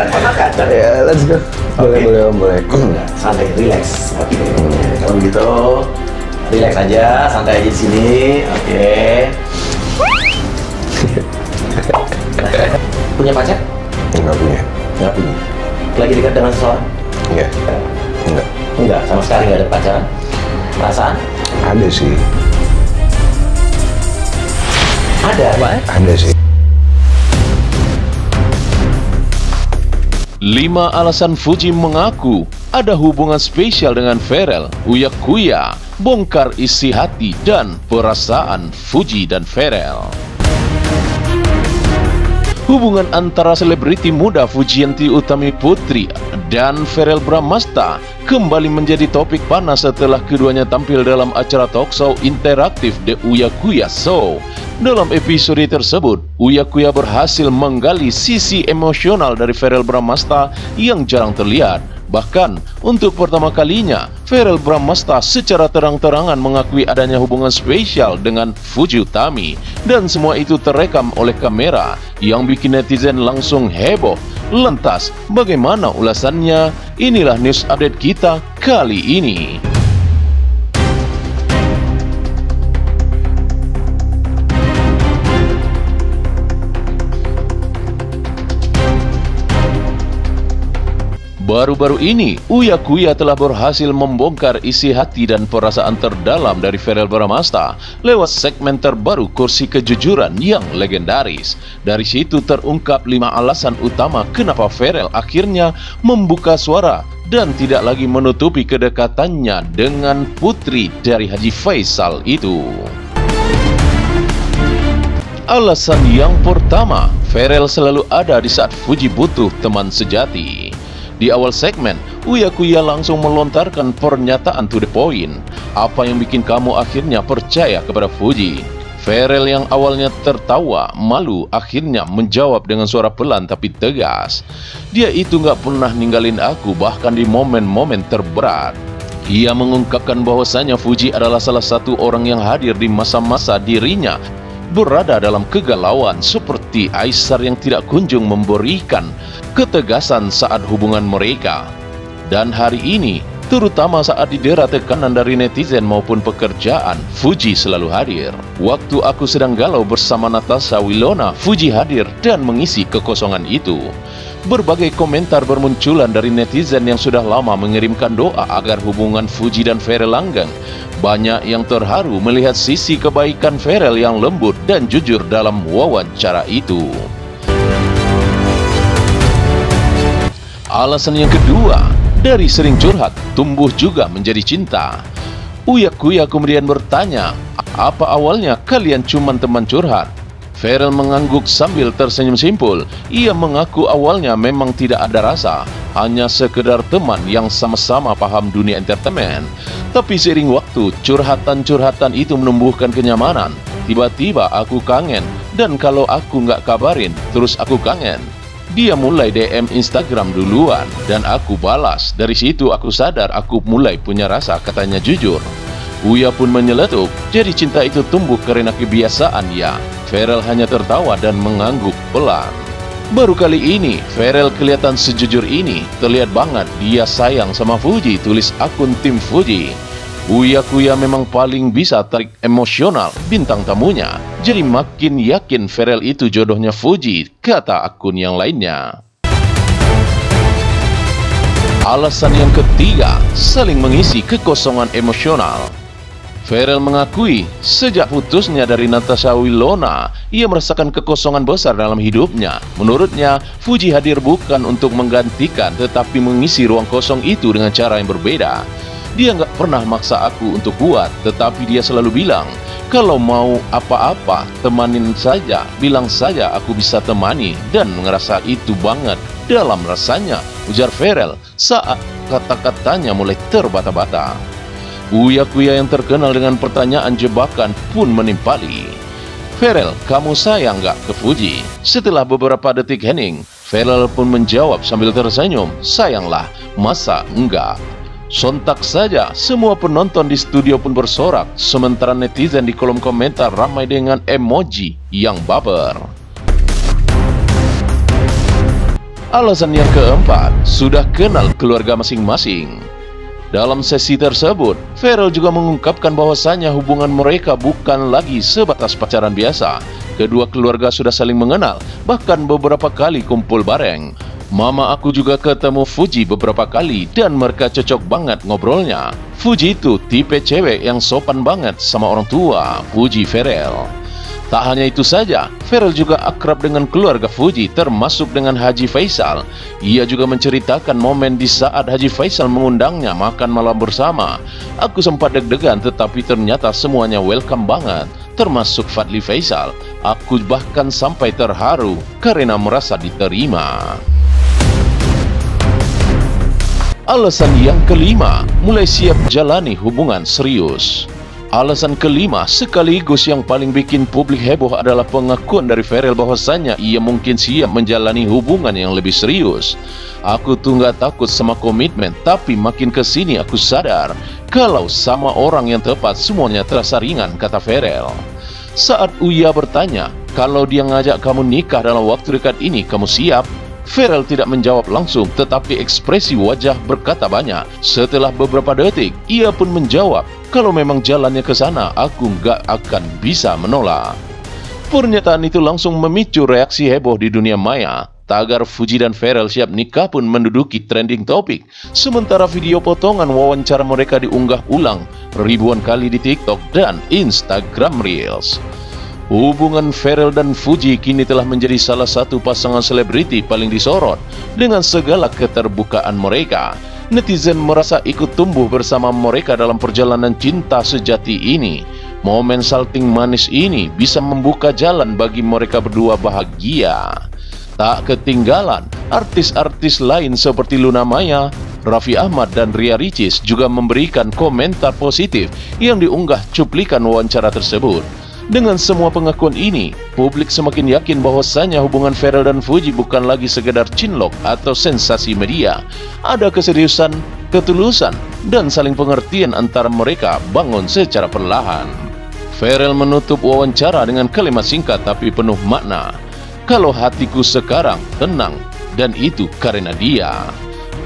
makan. Ya, let's go. Boleh, boleh, Om, boleh. Santai, relax. Oke. Kalau gitu, relax aja, santai aja di sini. Oke. Punya pacar? Enggak punya. Nggak punya. Lagi dekat dengan seseorang? Iya. Enggak. Enggak, sama sekali nggak ada pacaran. Perasaan? Ada sih. Ada. Ada sih. 5 alasan Fuji mengaku ada hubungan spesial dengan Pharrell. Uya Kuya bongkar isi hati dan perasaan Fuji dan Pharrell. Hubungan antara selebriti muda Fujianti Utami Putri dan Pharrell Bramasta kembali menjadi topik panas setelah keduanya tampil dalam acara talkshow interaktif The Uya Kuya Show. Dalam episode tersebut, Uya Kuya berhasil menggali sisi emosional dari Pharrell Bramasta yang jarang terlihat. Bahkan, untuk pertama kalinya, Pharrell Bramasta secara terang-terangan mengakui adanya hubungan spesial dengan Fuji Utami. Dan semua itu terekam oleh kamera yang bikin netizen langsung heboh. Lantas, bagaimana ulasannya? Inilah news update kita kali ini. Baru-baru ini, Uya Kuya telah berhasil membongkar isi hati dan perasaan terdalam dari Pharrell Bramasta lewat segmen terbaru Kursi Kejujuran yang legendaris. Dari situ terungkap 5 alasan utama kenapa Pharrell akhirnya membuka suara dan tidak lagi menutupi kedekatannya dengan putri dari Haji Faisal itu. Alasan yang pertama, Pharrell selalu ada di saat Fuji butuh teman sejati. Di awal segmen, Uya Kuya langsung melontarkan pernyataan to the point. Apa yang bikin kamu akhirnya percaya kepada Fuji? Pharrell yang awalnya tertawa, malu, akhirnya menjawab dengan suara pelan tapi tegas. Dia itu gak pernah ninggalin aku bahkan di momen-momen terberat. Ia mengungkapkan bahwasanya Fuji adalah salah satu orang yang hadir di masa-masa dirinya berada dalam kegalauan seperti Aisar yang tidak kunjung memberikan ketegasan saat hubungan mereka. Dan hari ini, terutama saat didera tekanan dari netizen maupun pekerjaan, Fuji selalu hadir. Waktu aku sedang galau bersama Natasha Wilona, Fuji hadir dan mengisi kekosongan itu. Berbagai komentar bermunculan dari netizen yang sudah lama mengirimkan doa agar hubungan Fuji dan Pharrell langgeng. Banyak yang terharu melihat sisi kebaikan Pharrell yang lembut dan jujur dalam wawancara itu. Alasan yang kedua, dari sering curhat, tumbuh juga menjadi cinta. Uya Kuya kemudian bertanya, apa awalnya kalian cuma teman curhat? Pharrell mengangguk sambil tersenyum simpul. Ia mengaku awalnya memang tidak ada rasa, hanya sekedar teman yang sama-sama paham dunia entertainment. Tapi seiring waktu, curhatan-curhatan itu menumbuhkan kenyamanan. Tiba-tiba aku kangen, dan kalau aku nggak kabarin, terus aku kangen. Dia mulai DM Instagram duluan, dan aku balas. Dari situ aku sadar aku mulai punya rasa, katanya jujur. Uya pun menyeletuk, jadi cinta itu tumbuh karena kebiasaan ya. Pharrell hanya tertawa dan mengangguk pelan. Baru kali ini, Pharrell kelihatan sejujur ini. Terlihat banget dia sayang sama Fuji, tulis akun tim Fuji. Uya Kuya memang paling bisa tarik emosional bintang tamunya. Jadi makin yakin Pharrell itu jodohnya Fuji, kata akun yang lainnya. Alasan yang ketiga, saling mengisi kekosongan emosional. Pharrell mengakui sejak putusnya dari Natasha Wilona, ia merasakan kekosongan besar dalam hidupnya. Menurutnya, Fuji hadir bukan untuk menggantikan, tetapi mengisi ruang kosong itu dengan cara yang berbeda. Dia nggak pernah maksa aku untuk kuat, tetapi dia selalu bilang, kalau mau apa-apa, temanin saja, bilang saja aku bisa temani, dan ngerasa itu banget dalam rasanya, ujar Pharrell saat kata-katanya mulai terbata-bata. Uya Kuya yang terkenal dengan pertanyaan jebakan pun menimpali. Pharrell, kamu sayang gak ke Fuji? Setelah beberapa detik hening, Pharrell pun menjawab sambil tersenyum, sayanglah, masa enggak? Sontak saja, semua penonton di studio pun bersorak, sementara netizen di kolom komentar ramai dengan emoji yang baper. Alasan yang keempat, sudah kenal keluarga masing-masing. Dalam sesi tersebut, Ferel juga mengungkapkan bahwasannya hubungan mereka bukan lagi sebatas pacaran biasa. Kedua keluarga sudah saling mengenal, bahkan beberapa kali kumpul bareng. Mama aku juga ketemu Fuji beberapa kali dan mereka cocok banget ngobrolnya. Fuji itu tipe cewek yang sopan banget sama orang tua, puji Ferel. Tak hanya itu saja, Ferel juga akrab dengan keluarga Fuji termasuk dengan Haji Faisal. Ia juga menceritakan momen di saat Haji Faisal mengundangnya makan malam bersama. Aku sempat deg-degan tetapi ternyata semuanya welcome banget, termasuk Fadli Faisal. Aku bahkan sampai terharu karena merasa diterima. Alasan yang kelima, mulai siap jalani hubungan serius. Alasan kelima sekaligus yang paling bikin publik heboh adalah pengakuan dari Ferel bahwasannya ia mungkin siap menjalani hubungan yang lebih serius. Aku tuh nggak takut sama komitmen, tapi makin kesini aku sadar kalau sama orang yang tepat semuanya terasa ringan, kata Ferel. Saat Uya bertanya, kalau dia ngajak kamu nikah dalam waktu dekat ini, kamu siap? Ferel tidak menjawab langsung, tetapi ekspresi wajah berkata banyak. Setelah beberapa detik, ia pun menjawab, kalau memang jalannya ke sana, aku nggak akan bisa menolak. Pernyataan itu langsung memicu reaksi heboh di dunia maya. Tagar Fuji dan Ferel siap nikah pun menduduki trending topik. Sementara video potongan wawancara mereka diunggah ulang ribuan kali di TikTok dan Instagram Reels. Hubungan Ferel dan Fuji kini telah menjadi salah satu pasangan selebriti paling disorot dengan segala keterbukaan mereka. Netizen merasa ikut tumbuh bersama mereka dalam perjalanan cinta sejati ini. Momen salting manis ini bisa membuka jalan bagi mereka berdua bahagia. Tak ketinggalan, artis-artis lain seperti Luna Maya, Raffi Ahmad dan Ria Ricis juga memberikan komentar positif yang diunggah cuplikan wawancara tersebut. Dengan semua pengakuan ini, publik semakin yakin bahwasannya hubungan Ferel dan Fuji bukan lagi sekedar cinlok atau sensasi media. Ada keseriusan, ketulusan, dan saling pengertian antara mereka bangun secara perlahan. Ferel menutup wawancara dengan kalimat singkat tapi penuh makna. Kalau hatiku sekarang tenang, dan itu karena dia.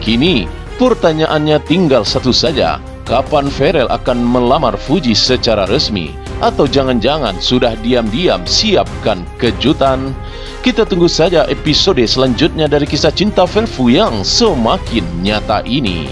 Kini, pertanyaannya tinggal satu saja. Kapan Ferel akan melamar Fuji secara resmi? Atau jangan-jangan sudah diam-diam siapkan kejutan? Kita tunggu saja episode selanjutnya dari kisah cinta Velvu yang semakin nyata ini.